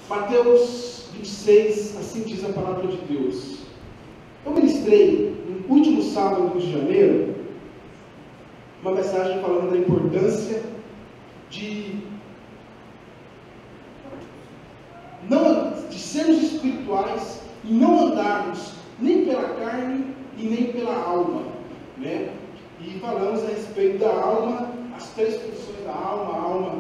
Mateus 26, assim diz a palavra de Deus. Eu ministrei no último sábado do Rio de Janeiro uma mensagem falando da importância de sermos espirituais e não andarmos nem pela carne e nem pela alma, né? E falamos a respeito da alma, as três funções da alma. A alma,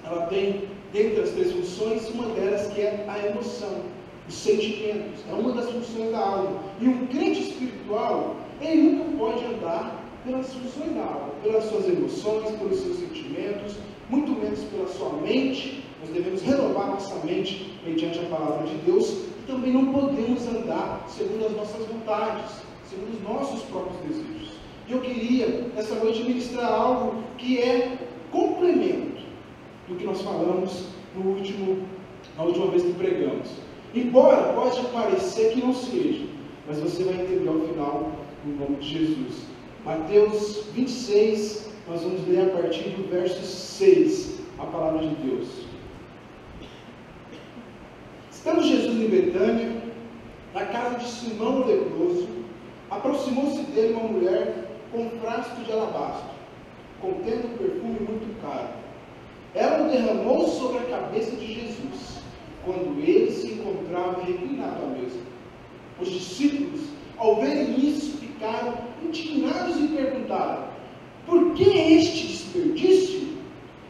ela tem, dentre as três funções, uma delas que é a emoção, os sentimentos, é uma das funções da alma. E um crente espiritual, ele nunca pode andar pelas funções da alma, pelas suas emoções, pelos seus sentimentos, muito menos pela sua mente. Nós devemos renovar nossa mente mediante a palavra de Deus, e também não podemos andar segundo as nossas vontades, segundo os nossos próprios desejos. E eu queria, nessa noite, ministrar algo que é complemento do que nós falamos na última vez que pregamos. Embora pode parecer que não seja, mas você vai entender ao final, no nome de Jesus. Mateus 26, nós vamos ler a partir do verso 6, a palavra de Deus. Estando Jesus em Betânia, na casa de Simão o leproso, aproximou-se dele uma mulher com um frasco de alabastro, contendo um perfume muito caro. Ela o derramou sobre a cabeça de Jesus, quando ele se encontrava reclinado à mesa. Os discípulos, ao verem isso, ficaram indignados e perguntaram: por que este desperdício?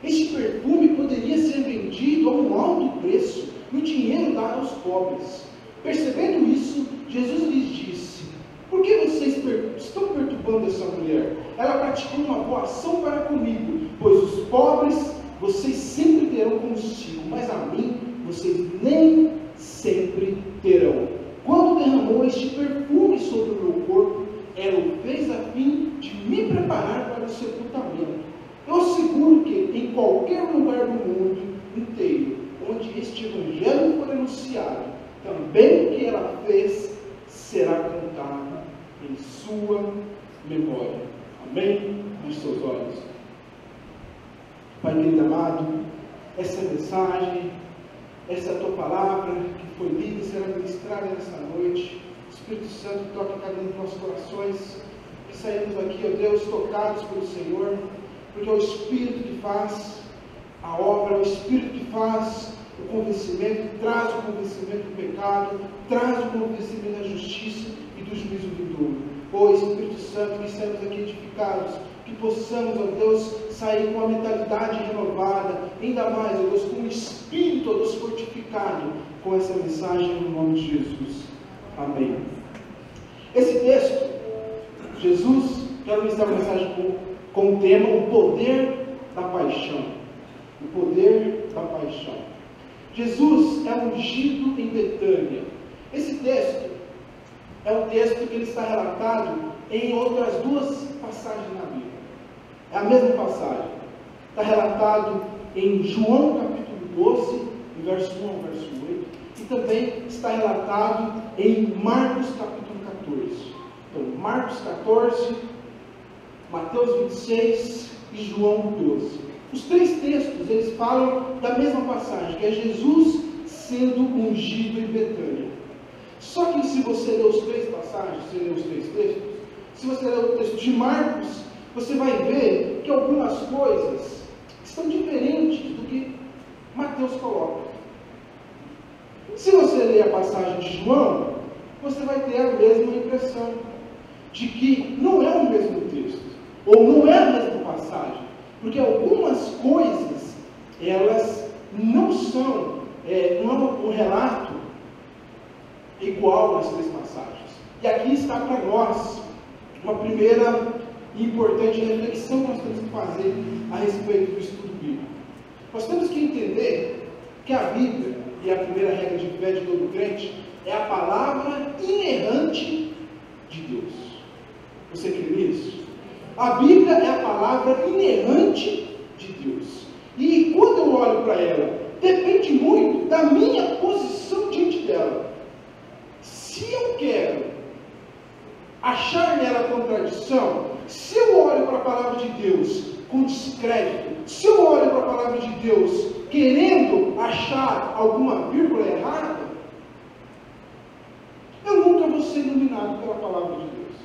Este perfume poderia ser vendido a um alto preço e o dinheiro dado aos pobres. Percebendo isso, Jesus lhes disse: por que vocês estão perturbando essa mulher? Ela praticou uma boa ação para comigo, pois os pobres vocês sempre terão consigo, mas a mim vocês nem sempre terão. Quando derramou este perfume sobre o meu corpo, ela o fez a fim de me preparar para o sepultamento. Eu asseguro que em qualquer lugar do mundo inteiro, onde este evangelho for anunciado, também o que ela fez será contado em sua memória. Amém? Feche seus olhos. Pai querido amado, essa mensagem, essa tua palavra que foi lida e será ministrada nessa noite. Espírito Santo, toque cada um dos nossos corações, que saímos aqui, ó Deus, tocados pelo Senhor, porque é o Espírito que faz a obra, é o Espírito que faz o convencimento, traz o convencimento do pecado, traz o convencimento da justiça e do juízo vindouro. Ó Espírito Santo, que saímos aqui edificados, que possamos, ó Deus, sair com a mentalidade renovada, ainda mais, ó Deus, com o Espírito, ó Deus, fortificado com essa mensagem no nome de Jesus. Amém. Esse texto, Jesus, quero ministrar uma mensagem com o tema o poder da paixão. O poder da paixão. Jesus é ungido em Betânia. Esse texto é um texto que ele está relatado em outras duas passagens na Bíblia. É a mesma passagem. Está relatado em João capítulo 12, verso 1 ao verso 8. E também está relatado em Marcos capítulo 14. Então, Marcos 14, Mateus 26 e João 12. Os três textos, eles falam da mesma passagem, que é Jesus sendo ungido em Betânia. Só que se você ler os três passagens, se ler os três textos, se você ler o texto de Marcos, você vai ver que algumas coisas estão diferentes do que Mateus coloca. Se você ler a passagem de João, você vai ter a mesma impressão de que não é o mesmo texto, ou não é a mesma passagem, porque algumas coisas, elas não são, não é um relato igual nas três passagens. E aqui está para nós uma primeira e importante reflexão que nós temos que fazer a respeito do estudo bíblico. Nós temos que entender que a Bíblia, e a primeira regra de fé de todo crente, é a palavra inerrante de Deus. Você crê nisso? A Bíblia é a palavra inerrante de Deus. E quando eu olho para ela, depende muito da minha posição diante dela. Se eu quero achar nela contradição, se eu olho para a palavra de Deus com descrédito, se eu olho para a palavra de Deus querendo achar achar alguma vírgula errada, eu nunca vou ser iluminado pela palavra de Deus.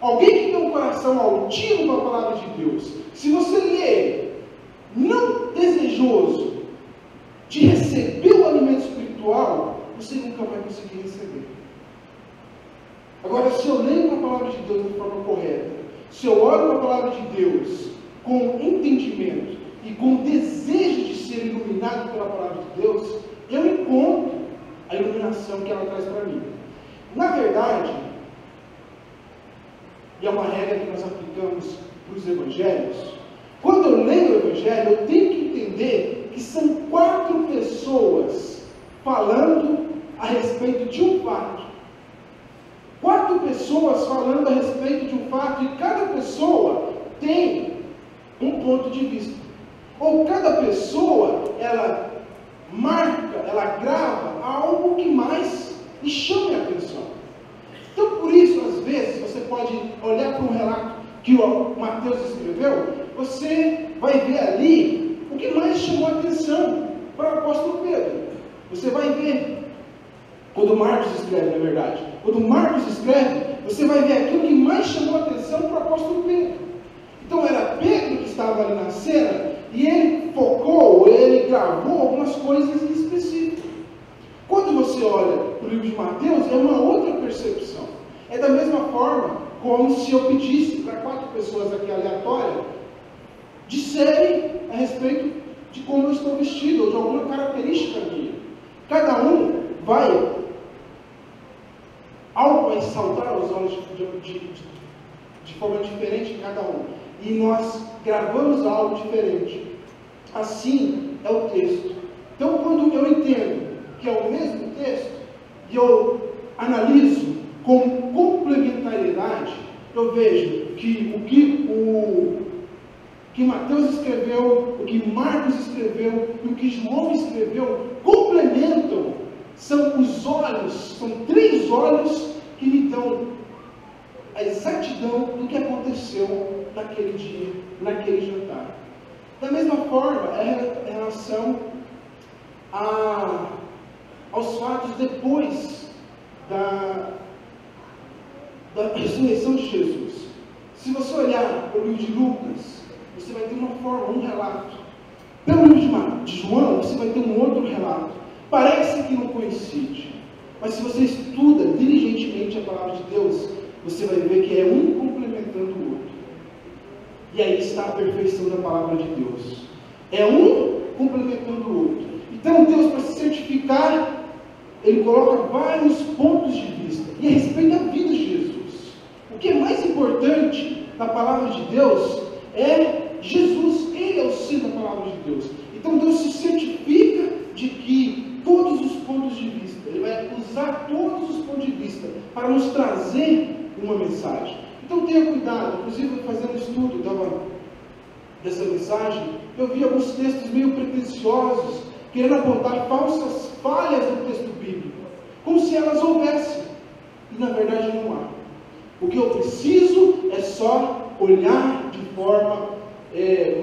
Alguém que tem um coração altivo para a palavra de Deus, se você ler não desejoso de receber o alimento espiritual, você nunca vai conseguir receber. Agora, se eu leio a palavra de Deus de forma correta, se eu olho para a palavra de Deus com entendimento e com desejo de ser iluminado pela palavra de Deus, eu encontro a iluminação que ela traz para mim. Na verdade, e é uma regra que nós aplicamos para os evangelhos, quando eu leio o evangelho, eu tenho que entender que são 4 pessoas falando a respeito de um fato. 4 pessoas falando a respeito de um fato, e cada pessoa tem um ponto de vista. Ou cada pessoa, ela marca, ela grava algo que mais lhe chame a atenção. Então, por isso, às vezes, você pode olhar para um relato que o Mateus escreveu, você vai ver ali o que mais chamou a atenção para o apóstolo Pedro. Você vai ver, quando Marcos escreve, na verdade, quando Marcos escreve, você vai ver aquilo que mais chamou a atenção para o apóstolo Pedro. Então, era Pedro que estava ali na cena, e ele focou, ele gravou algumas coisas em específico. Quando você olha para o livro de Mateus, é uma outra percepção. É da mesma forma como se eu pedisse para 4 pessoas aqui aleatórias disserem a respeito de como eu estou vestido, ou de alguma característica minha. Cada um vai, algo vai saltar aos olhos de forma diferente em cada um. E nós gravamos algo diferente. Assim é o texto. Então, quando eu entendo que é o mesmo texto, e eu analiso com complementariedade, eu vejo que o que Mateus escreveu, o que Marcos escreveu e o que João escreveu complementam. São os olhos, são 3 olhos que me dão a exatidão do que aconteceu naquele dia, naquele jantar. Da mesma forma, é em relação aos fatos depois da ressurreição de Jesus. Se você olhar para o livro de Lucas, você vai ter uma forma, um relato. Pelo livro de João, você vai ter um outro relato. Parece que não coincide, mas se você estuda diligentemente a palavra de Deus, você vai ver que é um complementando o outro. E aí está a perfeição da palavra de Deus. É um complementando o outro. Então Deus, para se certificar, Ele coloca vários pontos de vista. E a respeito da vida de Jesus. O que é mais importante na palavra de Deus é Jesus. Ele é o centro da palavra de Deus. Então Deus se certifica de que todos os pontos de vista, Ele vai usar todos os pontos de vista para nos trazer uma mensagem. Então tenha cuidado. Inclusive, fazendo estudo dessa mensagem, eu vi alguns textos meio pretensiosos, querendo apontar falsas falhas no texto bíblico, como se elas houvessem, e na verdade não há. O que eu preciso é só olhar de forma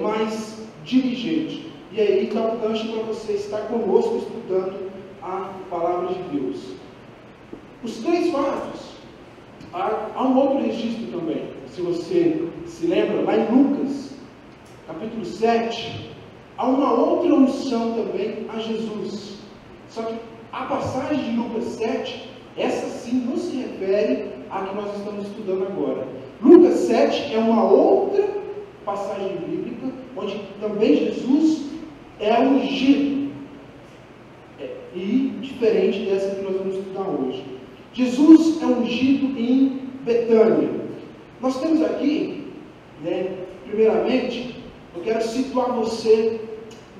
mais diligente, e aí está um gancho para você estar conosco estudando a palavra de Deus. Os 3 fatos, há um outro registro também, se você se lembra, lá em Lucas, capítulo 7, há uma outra unção também a Jesus. Só que a passagem de Lucas 7, essa sim não se refere à que nós estamos estudando agora. Lucas 7 é uma outra passagem bíblica, onde também Jesus é ungido. E diferente dessa que nós vamos estudar hoje. Jesus é ungido em Betânia. Nós temos aqui, primeiramente, eu quero situar você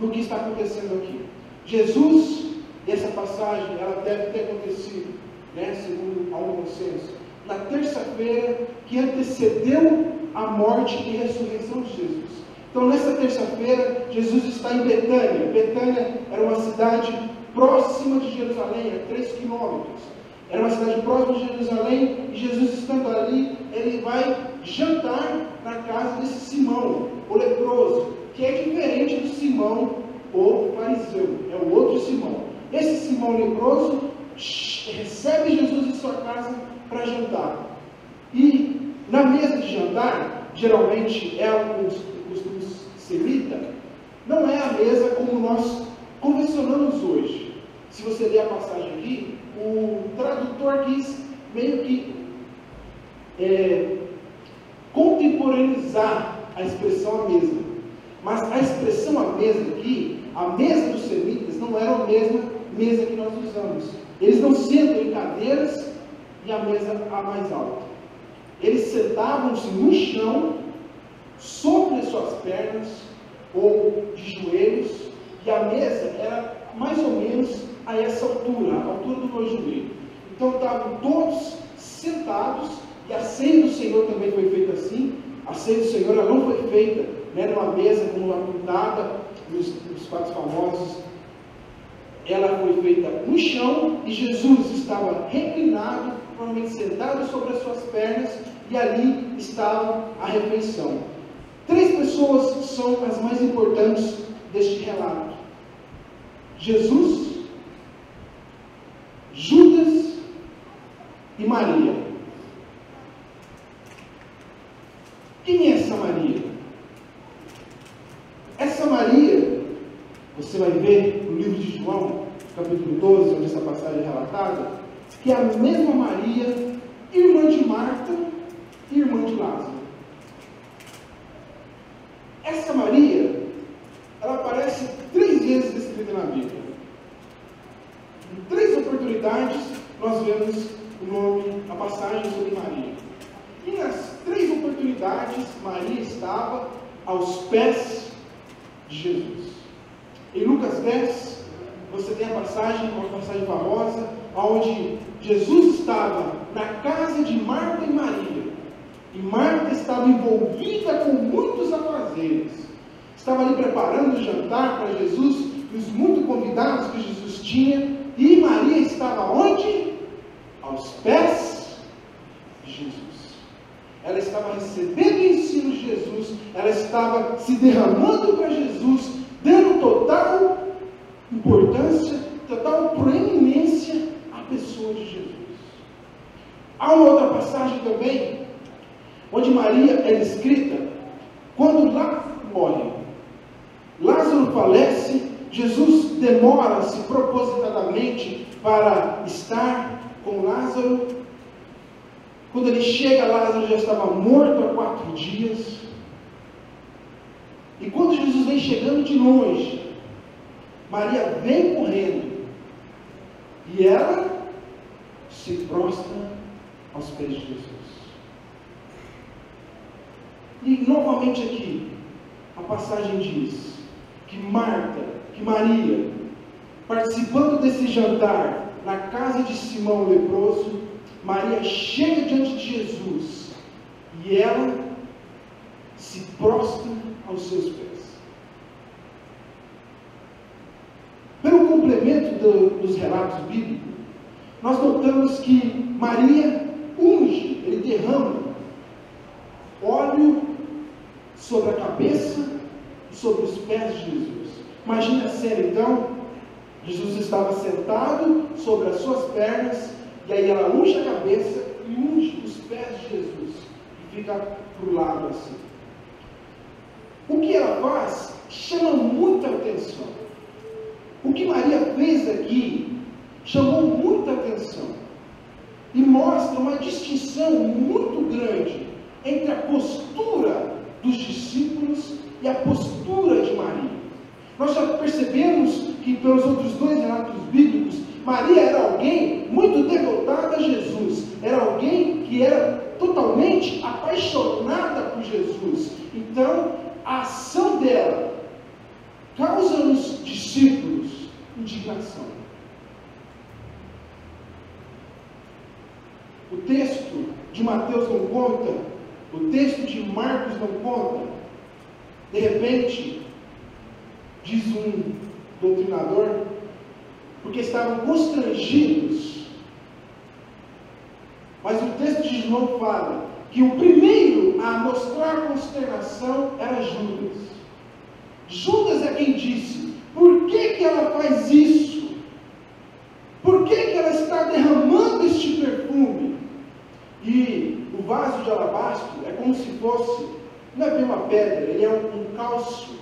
no que está acontecendo aqui. Jesus, e essa passagem, ela deve ter acontecido, segundo algum consenso, na terça-feira que antecedeu a morte e ressurreição de Jesus. Então, nessa terça-feira, Jesus está em Betânia. Betânia era uma cidade próxima de Jerusalém, a 3 quilômetros. Era uma cidade próxima de Jerusalém, e Jesus estando ali, ele vai jantar na casa desse Simão, o leproso, que é diferente do Simão o fariseu, é o outro Simão. Esse Simão leproso recebe Jesus em sua casa para jantar. E na mesa de jantar, geralmente é o costume semita, não é a mesa como nós convencionamos hoje. Se você ler a passagem aqui, o tradutor quis meio que contemporaneizar a expressão à mesa. Mas a expressão à mesa aqui, a mesa dos semitas, não era a mesma mesa que nós usamos. Eles não sentam em cadeiras e a mesa a mais alta. Eles sentavam-se no chão, sobre as suas pernas, ou de joelhos, e a mesa era mais ou menos a essa altura, a altura do meu joelho. Então estavam todos sentados, e a ceia do Senhor também foi feita assim. A ceia do Senhor ela não foi feita numa mesa como apontada nos quatro famosos. Ela foi feita no chão, e Jesus estava reclinado, provavelmente sentado sobre as suas pernas, e ali estava a refeição. 3 pessoas são as mais importantes deste relato: Jesus, Judas e Maria. Quem é essa Maria? Essa Maria, você vai ver no livro de João, capítulo 12, onde essa passagem é relatada, que é a mesma Maria, irmã de Marta e irmã de Lázaro. Essa Maria, ela aparece 3 vezes descrita na Bíblia. Em 3 oportunidades, nós vemos o nome, a passagem sobre Maria. E nas 3 oportunidades, Maria estava aos pés de Jesus. Em Lucas 10, você tem uma passagem famosa, onde Jesus estava na casa de Marta e Maria. E Marta estava envolvida com muitos afazeres. Estava ali preparando o jantar para Jesus e os muitos convidados que Jesus tinha. E Maria estava onde? Aos pés de Jesus. Ela estava recebendo o ensino de Jesus. Ela estava se derramando para Jesus, dando total importância, total proeminência à pessoa de Jesus. Há uma outra passagem também, onde Maria é descrita quando Lázaro morre. Lázaro falece, Jesus demora-se propositadamente para estar com Lázaro. Quando ele chega, Lázaro já estava morto há 4 dias. E quando Jesus vem chegando de longe, Maria vem correndo, e ela se prostra aos pés de Jesus. E novamente aqui, a passagem diz que Maria, participando desse jantar na casa de Simão o leproso, Maria chega diante de Jesus e ela se prostra aos seus pés. Pelo complemento dos relatos bíblicos, nós notamos que Maria unge, ele derrama óleo sobre a cabeça e sobre os pés de Jesus. Imagina a cena então: Jesus estava sentado sobre as suas pernas, e aí ela unge a cabeça e unge os pés de Jesus, e fica para o lado assim. O que ela faz chama muita atenção. O que Maria fez aqui chamou muita atenção e mostra uma distinção muito grande entre a postura dos discípulos e a postura de Maria. Nós já percebemos que pelos outros 2 relatos bíblicos, Maria era alguém muito devotada a Jesus, era alguém que era totalmente apaixonada por Jesus. Então, a ação dela causa nos discípulos indignação. O texto de Mateus não conta, o texto de Marcos não conta. De repente, diz um doutrinador, porque estavam constrangidos. Mas o texto de João fala que o primeiro a mostrar consternação era Judas. Judas é quem disse: por que ela faz isso? Por que ela está derramando este perfume? E o vaso de alabastro é como se fosse, não é bem uma pedra, ele é um cálcio,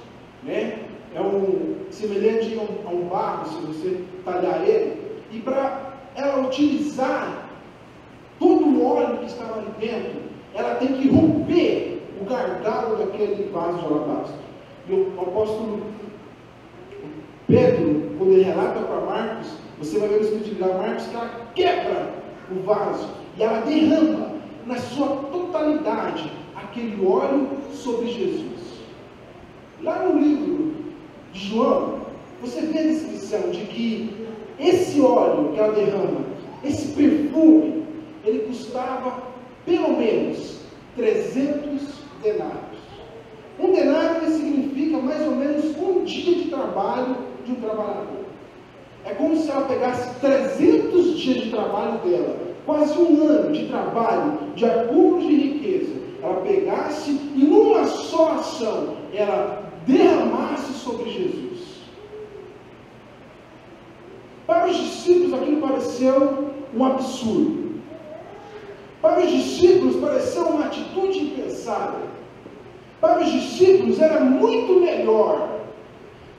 né? É semelhante a um barro, se você talhar ele. E para ela utilizar todo o óleo que estava ali dentro, ela tem que romper o gargalo daquele vaso de alabastro. E o apóstolo Pedro, quando ele relata para Marcos, você vai ver no escrito de Marcos que ela quebra o vaso e ela derrama na sua totalidade aquele óleo sobre Jesus. Lá no livro de João, você vê a descrição de que esse óleo que ela derrama, esse perfume, ele custava pelo menos 300 denários. Um denário significa mais ou menos um dia de trabalho de um trabalhador. É como se ela pegasse 300 dias de trabalho dela, quase um ano de trabalho, de acúmulo de riqueza, ela pegasse e numa só ação, ela derramasse sobre Jesus. Para os discípulos aquilo pareceu um absurdo. Para os discípulos pareceu uma atitude impensada. Para os discípulos era muito melhor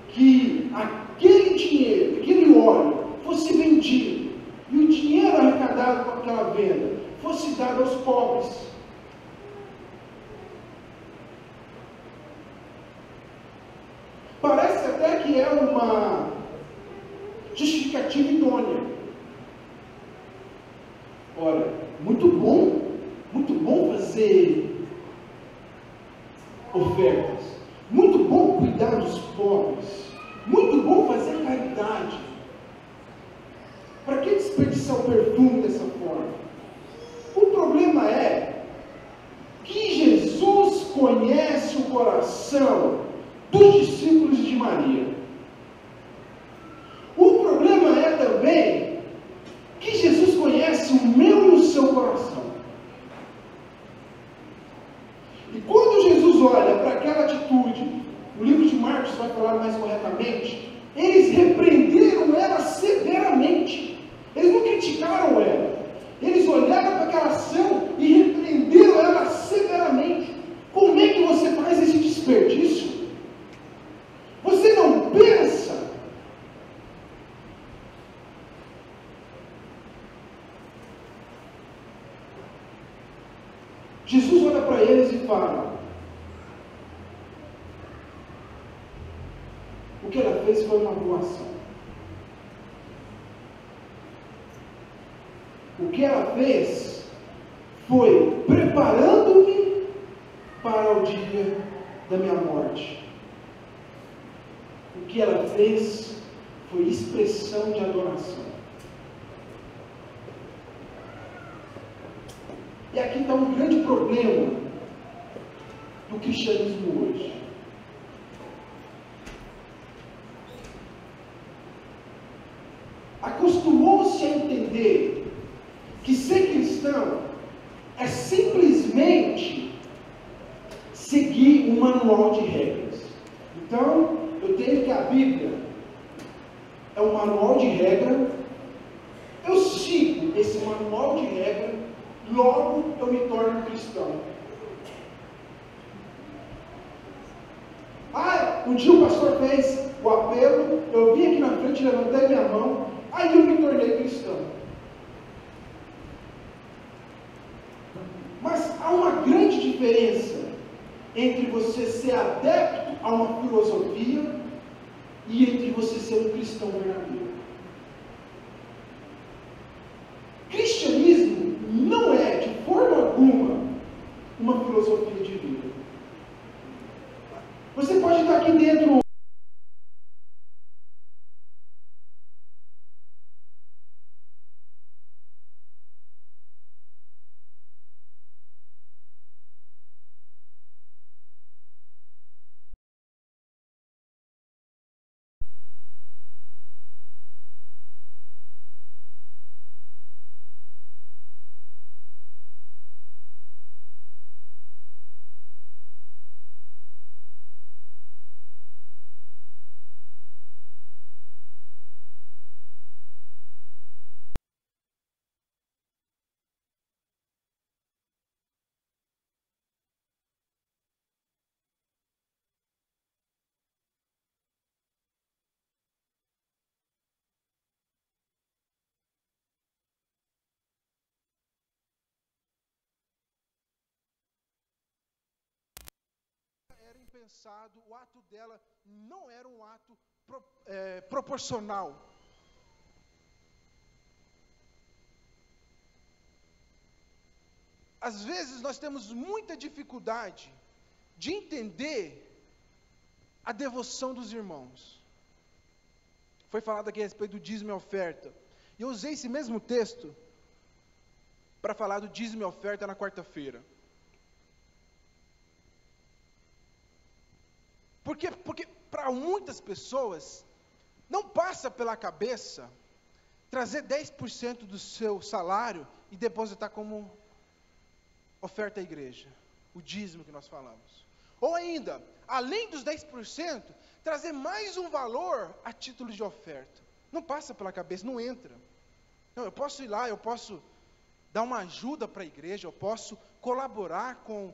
que aquele dinheiro, aquele óleo fosse vendido e o dinheiro arrecadado com aquela venda fosse dado aos pobres. Parece até que é uma justificativa idônea. Ora, muito bom fazer ofertas, muito bom cuidar dos pobres, muito bom fazer caridade. Para que desperdiçar o perfume dessa forma? O problema é que Jesus conhece o coração dos discípulos de Maria. O problema é também que Jesus conhece o meu e o seu coração. E quando Jesus olha para aquela atitude, o livro de Marcos vai falar mais corretamente, eles repreenderam ela severamente. Eles não criticaram ela. Eles olharam para aquela ação e repreenderam ela severamente. Como é que você faz esse desperdício? Você não pensa? Jesus olha para eles e fala: o que ela fez foi uma boa ação. O que ela fez foi preparando-me para o dia da minha morte. O que ela fez foi expressão de adoração. E aqui está um grande problema do cristianismo hoje. Acostumou-se a entender que ser cristão é simplesmente seguir um manual de regras. Então, eu tenho que a Bíblia é um manual de regra, eu sigo esse manual de regra, logo eu me torno cristão. Um dia o pastor fez o apelo, eu vim aqui na frente, levantei minha mão, aí eu me tornei cristão. Mas há uma grande diferença entre você ser adepto a uma filosofia e entre você ser um cristão verdadeiro. Cristianismo não é, de forma alguma, uma filosofia de vida. Você pode estar aqui dentro recompensado, o ato dela não era um ato proporcional. Às vezes nós temos muita dificuldade de entender a devoção dos irmãos. Foi falado aqui a respeito do dízimo e oferta. E eu usei esse mesmo texto para falar do dízimo e oferta na quarta-feira. Porque para muitas pessoas não passa pela cabeça trazer 10% do seu salário e depositar como oferta à igreja, o dízimo que nós falamos. Ou ainda, além dos 10%, trazer mais um valor a título de oferta. Não passa pela cabeça, não entra. Não, eu posso ir lá, eu posso dar uma ajuda para a igreja, eu posso colaborar com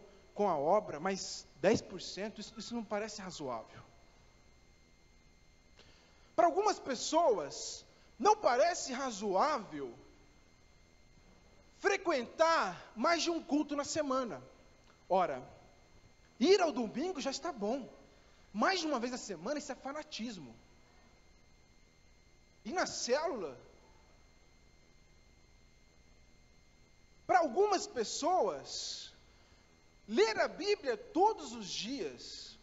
a obra, mas 10%, isso não parece razoável. Para algumas pessoas, não parece razoável frequentar mais de um culto na semana. Ora, ir ao domingo já está bom. Mais de uma vez na semana, isso é fanatismo. E na célula, para algumas pessoas, ler a Bíblia todos os dias,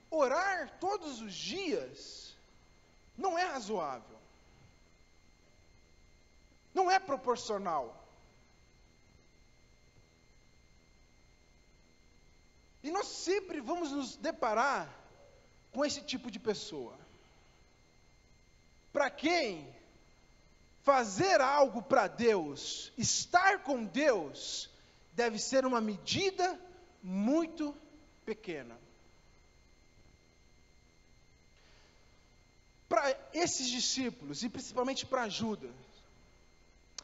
orar todos os dias, não é razoável. Não é proporcional. E nós sempre vamos nos deparar com esse tipo de pessoa. Para quem fazer algo para Deus, estar com Deus, deve ser uma medida muito pequena. Para esses discípulos, e principalmente para Judas,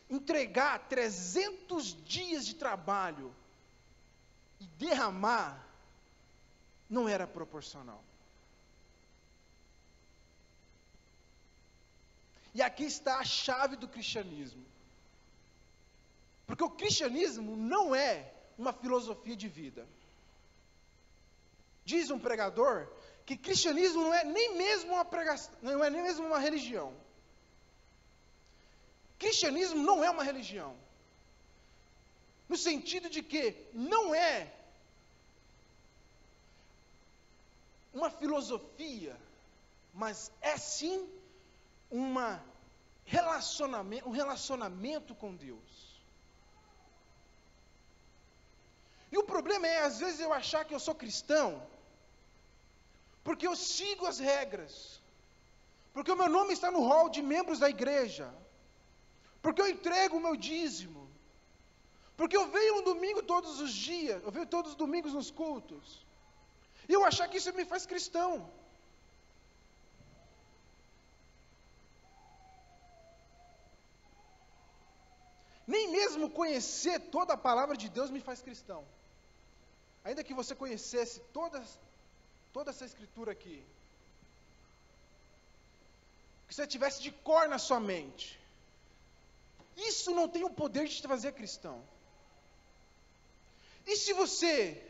entregar 300 dias de trabalho e derramar, não era proporcional. E aqui está a chave do cristianismo. Porque o cristianismo não é uma filosofia de vida. Diz um pregador que cristianismo não é nem mesmo uma pregação, não é nem mesmo uma religião. Cristianismo não é uma religião. No sentido de que não é uma filosofia, mas é sim um relacionamento com Deus. E o problema é, às vezes, eu achar que eu sou cristão, porque eu sigo as regras, porque o meu nome está no hall de membros da igreja, porque eu entrego o meu dízimo, porque eu venho um domingo todos os dias, eu venho todos os domingos nos cultos, e eu achar que isso me faz cristão. Nem mesmo conhecer toda a palavra de Deus me faz cristão. Ainda que você conhecesse toda essa escritura aqui, que você tivesse de cor na sua mente, isso não tem o poder de te fazer cristão. E se você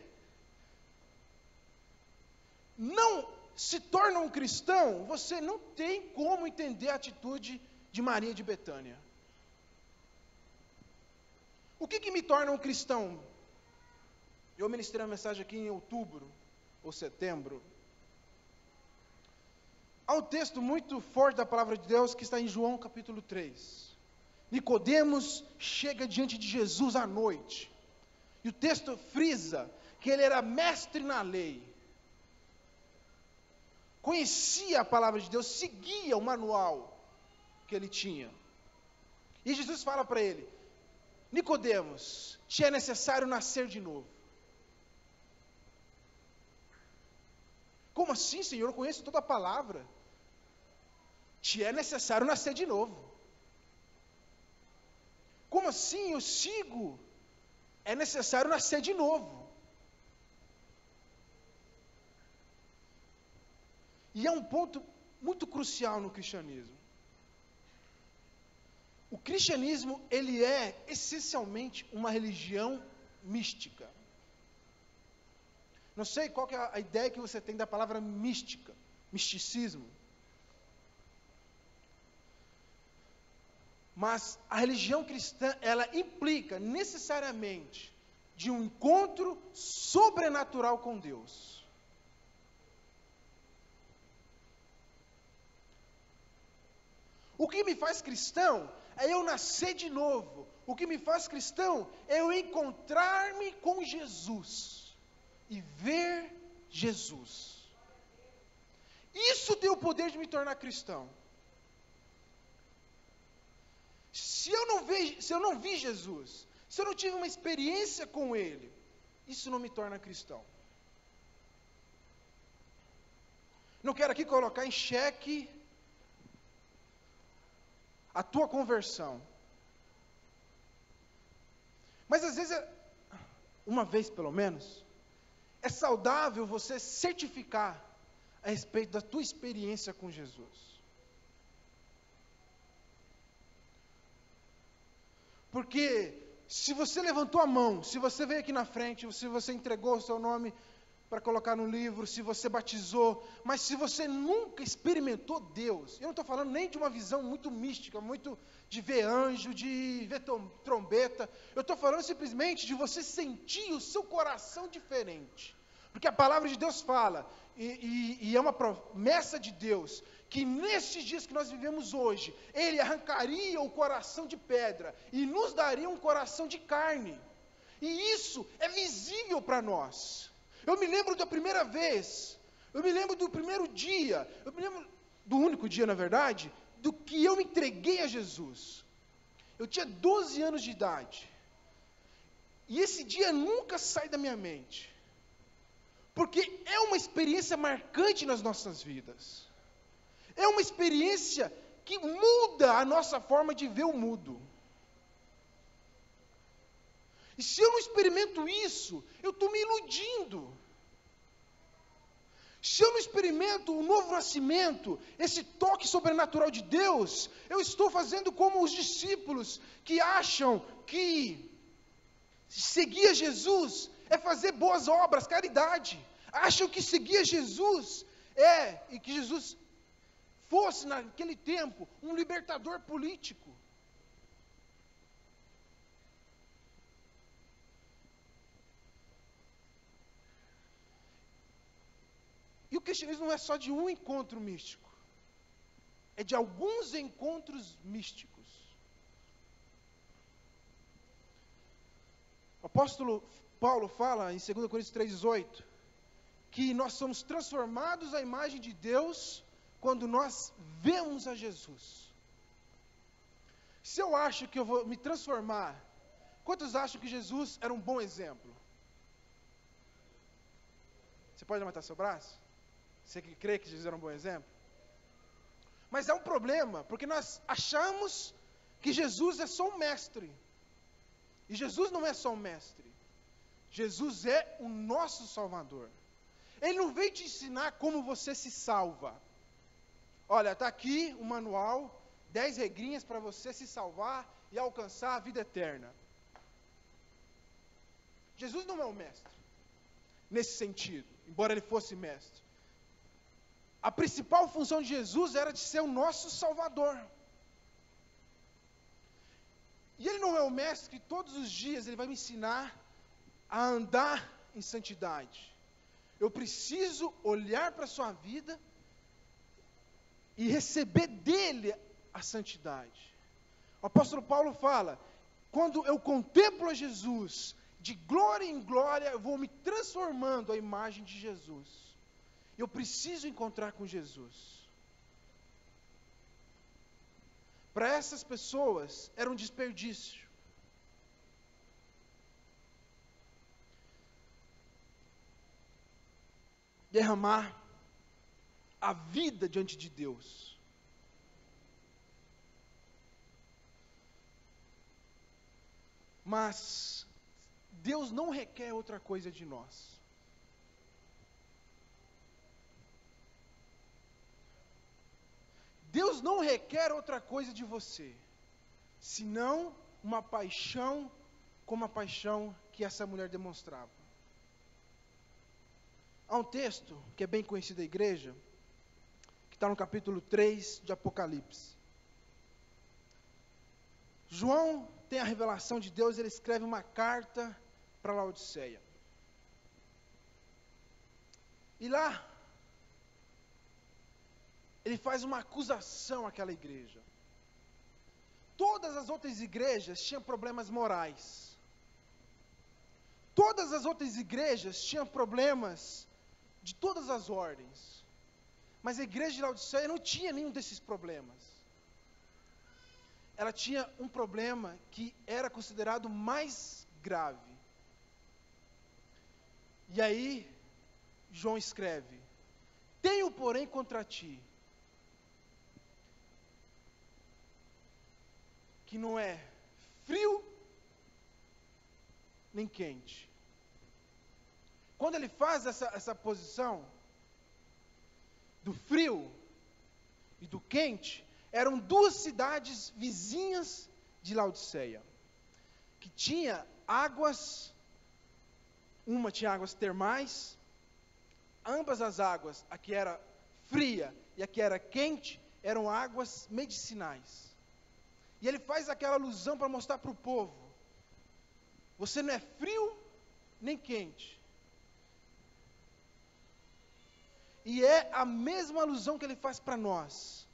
não se torna um cristão, você não tem como entender a atitude de Maria de Betânia. O que me torna um cristão? Eu ministrei uma mensagem aqui em outubro ou setembro. Há um texto muito forte da palavra de Deus que está em João capítulo 3. Nicodemos chega diante de Jesus à noite. E o texto frisa que ele era mestre na lei. Conhecia a palavra de Deus, seguia o manual que ele tinha. E Jesus fala para ele: Nicodemos, te é necessário nascer de novo. Como assim, Senhor? Eu conheço toda a palavra. Te é necessário nascer de novo. Como assim? Eu sigo. É necessário nascer de novo. E é um ponto muito crucial no cristianismo. O cristianismo, ele é essencialmente uma religião mística. Não sei qual que é a ideia que você tem da palavra mística, misticismo. Mas a religião cristã, ela implica necessariamente de um encontro sobrenatural com Deus. O que me faz cristão é eu nascer de novo. O que me faz cristão é eu encontrar-me com Jesus e ver Jesus. Isso tem o poder de me tornar cristão. Se eu não vi Jesus, se eu não tive uma experiência com Ele, isso não me torna cristão. Não quero aqui colocar em xeque a tua conversão. Mas às vezes, uma vez pelo menos, é saudável você certificar a respeito da tua experiência com Jesus. Porque se você levantou a mão, se você veio aqui na frente, se você entregou o seu nome para colocar no livro, se você batizou, mas se você nunca experimentou Deus, eu não estou falando nem de uma visão muito mística, muito de ver anjo, de ver trombeta, eu estou falando simplesmente de você sentir o seu coração diferente. Porque a palavra de Deus fala, e é uma promessa de Deus, que nesses dias que nós vivemos hoje, Ele arrancaria o coração de pedra, e nos daria um coração de carne, e isso é visível para nós. Eu me lembro da primeira vez, eu me lembro do primeiro dia, eu me lembro do único dia, na verdade, do que eu me entreguei a Jesus. Eu tinha 12 anos de idade, e esse dia nunca sai da minha mente, porque é uma experiência marcante nas nossas vidas, é uma experiência que muda a nossa forma de ver o mundo. E se eu não experimento isso, eu estou me iludindo. Se eu não experimento o novo nascimento, esse toque sobrenatural de Deus, eu estou fazendo como os discípulos que acham que seguir a Jesus é fazer boas obras, caridade. Acham que seguir a Jesus e que Jesus fosse naquele tempo um libertador político. E o cristianismo não é só de um encontro místico, é de alguns encontros místicos. O apóstolo Paulo fala em 2 Coríntios 3,18, que nós somos transformados à imagem de Deus quando nós vemos a Jesus. Se eu acho que eu vou me transformar, quantos acham que Jesus era um bom exemplo? Você pode levantar seu braço? Você que crê que Jesus era um bom exemplo? Mas é um problema, porque nós achamos que Jesus é só um mestre. E Jesus não é só um mestre. Jesus é o nosso Salvador. Ele não veio te ensinar como você se salva. Olha, está aqui o manual, 10 regrinhas para você se salvar e alcançar a vida eterna. Jesus não é um mestre, nesse sentido, embora ele fosse mestre. A principal função de Jesus era de ser o nosso Salvador. E ele não é o mestre que todos os dias ele vai me ensinar a andar em santidade. Eu preciso olhar para a sua vida e receber dele a santidade. O apóstolo Paulo fala, quando eu contemplo a Jesus, de glória em glória, eu vou me transformando à imagem de Jesus. Eu preciso encontrar com Jesus. Para essas pessoas, era um desperdício. Derramar a vida diante de Deus. Mas Deus não requer outra coisa de nós. Deus não requer outra coisa de você, senão uma paixão como a paixão que essa mulher demonstrava. Há um texto que é bem conhecido da igreja, que está no capítulo 3 de Apocalipse. João tem a revelação de Deus, ele escreve uma carta para Laodiceia. E lá, ele faz uma acusação àquela igreja. Todas as outras igrejas tinham problemas morais. Todas as outras igrejas tinham problemas de todas as ordens. Mas a igreja de Laodiceia não tinha nenhum desses problemas. Ela tinha um problema que era considerado mais grave. E aí, João escreve: tenho, porém, contra ti, que não é frio nem quente. Quando ele faz essa posição do frio e do quente, eram duas cidades vizinhas de Laodiceia, que tinha águas, uma tinha águas termais, ambas as águas, a que era fria e a que era quente, eram águas medicinais. E ele faz aquela alusão para mostrar para o povo: você não é frio nem quente. E é a mesma alusão que ele faz para nós.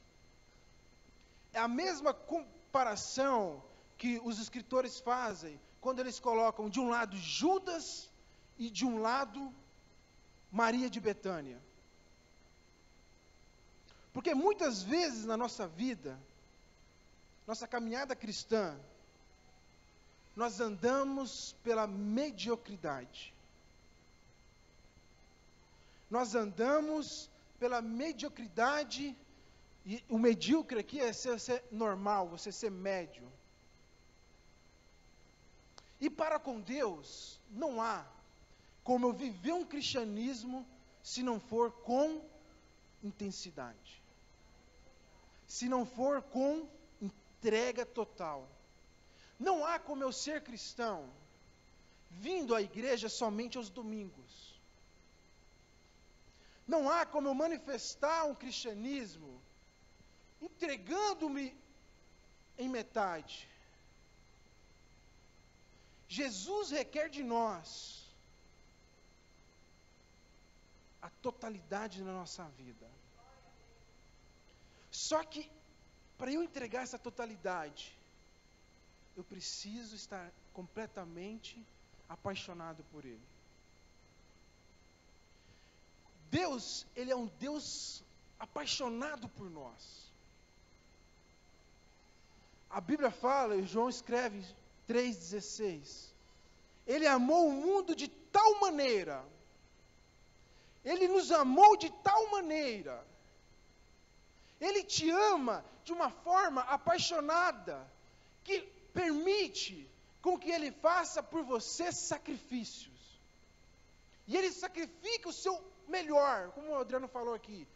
É a mesma comparação que os escritores fazem quando eles colocam de um lado Judas e de um lado Maria de Betânia. Porque muitas vezes na nossa vida, nossa caminhada cristã, nós andamos pela mediocridade. Nós andamos pela mediocridade, e o medíocre aqui é ser normal, você ser médio. E para com Deus, não há como eu viver um cristianismo se não for com intensidade. Se não for com entrega total. Não há como eu ser cristão vindo à igreja somente aos domingos. Não há como eu manifestar um cristianismo entregando-me em metade. Jesus requer de nós a totalidade na nossa vida. Só que, para eu entregar essa totalidade, eu preciso estar completamente apaixonado por Ele. Deus, Ele é um Deus apaixonado por nós. A Bíblia fala, e João escreve 3,16, Ele amou o mundo de tal maneira, Ele nos amou de tal maneira, Ele te ama de uma forma apaixonada, que permite com que Ele faça por você sacrifícios. E Ele sacrifica o seu melhor, como o Adriano falou aqui,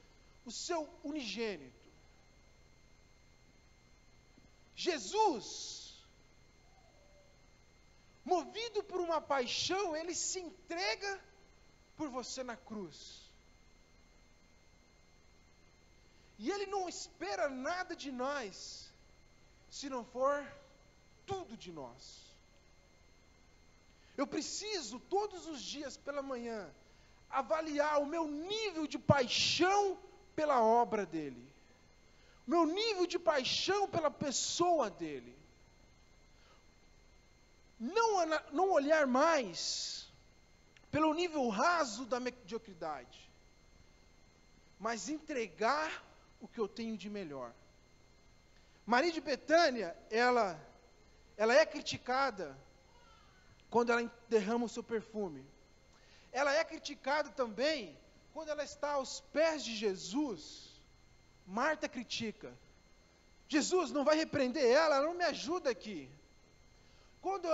o seu unigênito. Jesus, movido por uma paixão, Ele se entrega por você na cruz. E Ele não espera nada de nós, se não for tudo de nós. Eu preciso, todos os dias pela manhã, avaliar o meu nível de paixão pela obra dEle. O meu nível de paixão pela pessoa dEle. Não olhar mais pelo nível raso da mediocridade, mas entregar o que eu tenho de melhor. Maria de Betânia, ela é criticada quando ela derrama o seu perfume. Ela é criticada também quando ela está aos pés de Jesus. Marta critica. Jesus não vai repreender ela não me ajuda aqui. Quando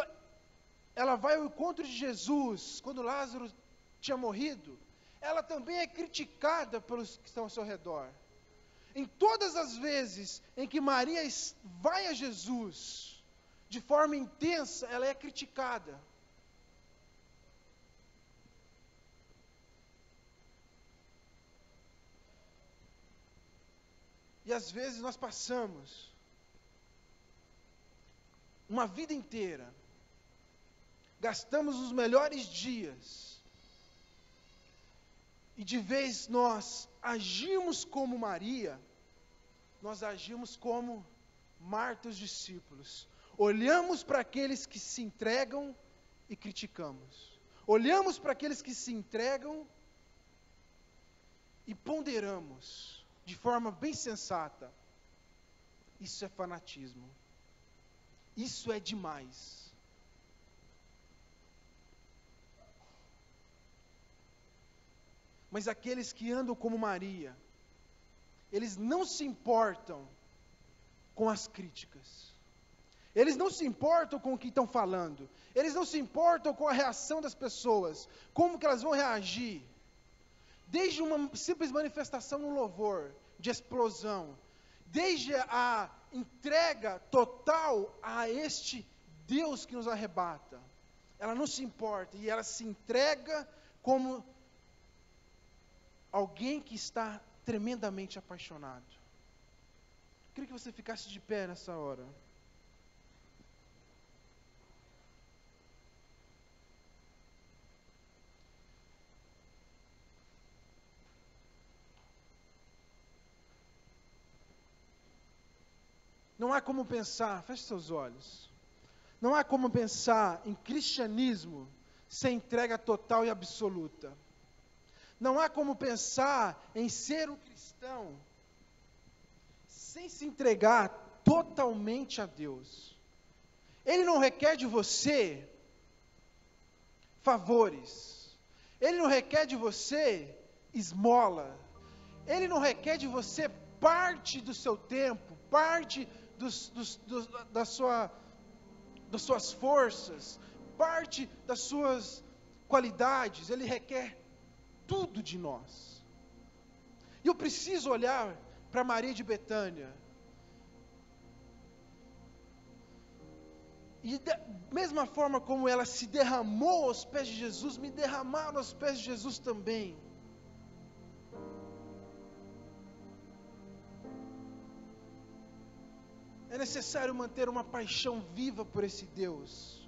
ela vai ao encontro de Jesus, quando Lázaro tinha morrido, ela também é criticada pelos que estão ao seu redor. Em todas as vezes em que Maria vai a Jesus, de forma intensa, ela é criticada. E às vezes nós passamos uma vida inteira, gastamos os melhores dias, e de vez nós agimos como Maria, nós agimos como Marta e os discípulos. Olhamos para aqueles que se entregam e criticamos. Olhamos para aqueles que se entregam e ponderamos de forma bem sensata. Isso é fanatismo. Isso é demais. Mas aqueles que andam como Maria, eles não se importam com as críticas. Eles não se importam com o que estão falando. Eles não se importam com a reação das pessoas. Como que elas vão reagir. Desde uma simples manifestação no louvor, de explosão. Desde a entrega total a este Deus que nos arrebata. Ela não se importa. E ela se entrega como alguém que está tremendamente apaixonado. Eu queria que você ficasse de pé nessa hora. Não há como pensar, feche seus olhos. Não há como pensar em cristianismo sem entrega total e absoluta. Não há como pensar em ser um cristão sem se entregar totalmente a Deus. Ele não requer de você favores. Ele não requer de você esmola. Ele não requer de você parte do seu tempo, parte das suas forças, parte das suas qualidades. Ele requer tudo de nós. E eu preciso olhar para Maria de Betânia. E da mesma forma como ela se derramou aos pés de Jesus, me derramaram aos pés de Jesus também. É necessário manter uma paixão viva por esse Deus.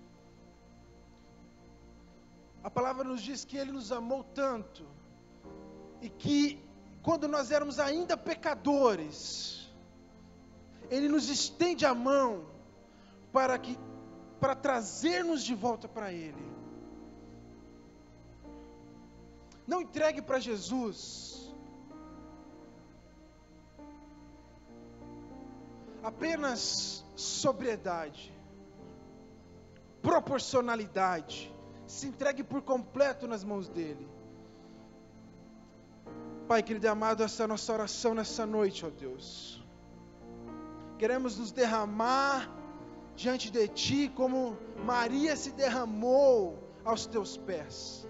A palavra nos diz que Ele nos amou tanto, e que quando nós éramos ainda pecadores, Ele nos estende a mão para trazer-nos de volta para Ele. Não entregue para Jesus apenas sobriedade, proporcionalidade. Se entregue por completo nas mãos dEle. Pai querido e amado, essa é a nossa oração nessa noite, ó Deus. Queremos nos derramar diante de Ti, como Maria se derramou aos Teus pés.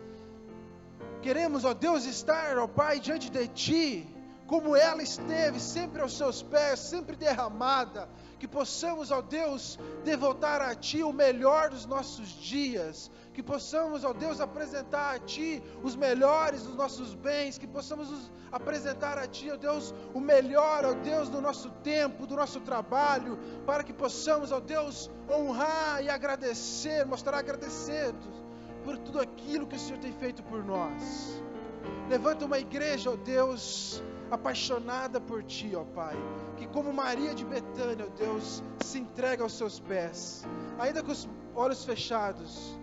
Queremos, ó Deus, estar, ó Pai, diante de Ti, como ela esteve, sempre aos Seus pés, sempre derramada. Que possamos, ó Deus, devotar a Ti o melhor dos nossos dias. Que possamos, ó Deus, apresentar a Ti os melhores dos nossos bens. Que possamos apresentar a Ti, ó Deus, o melhor, ó Deus, do nosso tempo, do nosso trabalho. Para que possamos, ó Deus, honrar e agradecer, mostrar agradecidos por tudo aquilo que o Senhor tem feito por nós. Levanta uma igreja, ó Deus, apaixonada por Ti, ó Pai, que como Maria de Betânia, ó Deus, se entrega aos Seus pés, ainda com os olhos fechados.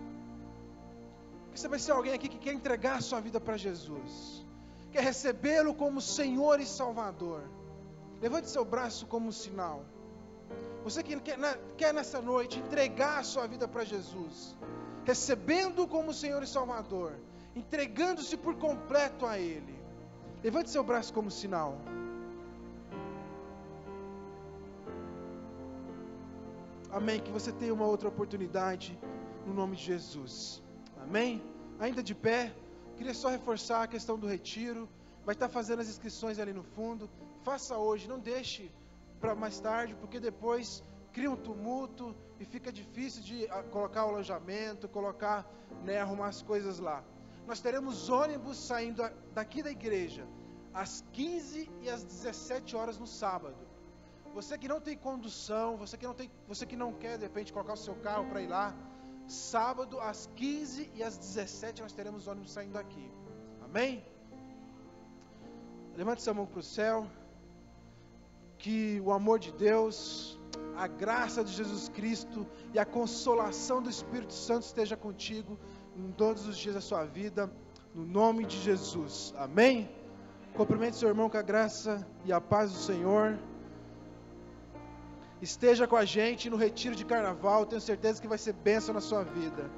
Que você vai ser alguém aqui que quer entregar a sua vida para Jesus, quer recebê-lo como Senhor e Salvador. Levante seu braço como um sinal. Você que quer nessa noite entregar a sua vida para Jesus, recebendo como Senhor e Salvador, entregando-se por completo a Ele. Levante seu braço como sinal. Amém. Que você tenha uma outra oportunidade no nome de Jesus. Amém. Ainda de pé, queria só reforçar a questão do retiro. Vai estar fazendo as inscrições ali no fundo. Faça hoje, não deixe para mais tarde, porque depois cria um tumulto e fica difícil de colocar o alojamento, arrumar as coisas lá. Nós teremos ônibus saindo daqui da igreja às 15 e às 17 horas no sábado. Você que não tem condução, você que não quer de repente colocar o seu carro para ir lá, sábado às 15 e às 17 nós teremos ônibus saindo daqui. Amém? Levante sua mão para o céu. Que o amor de Deus, a graça de Jesus Cristo e a consolação do Espírito Santo esteja contigo em todos os dias da sua vida, no nome de Jesus. Amém? Cumprimente seu irmão com a graça e a paz do Senhor. Esteja com a gente no retiro de carnaval, tenho certeza que vai ser bênção na sua vida.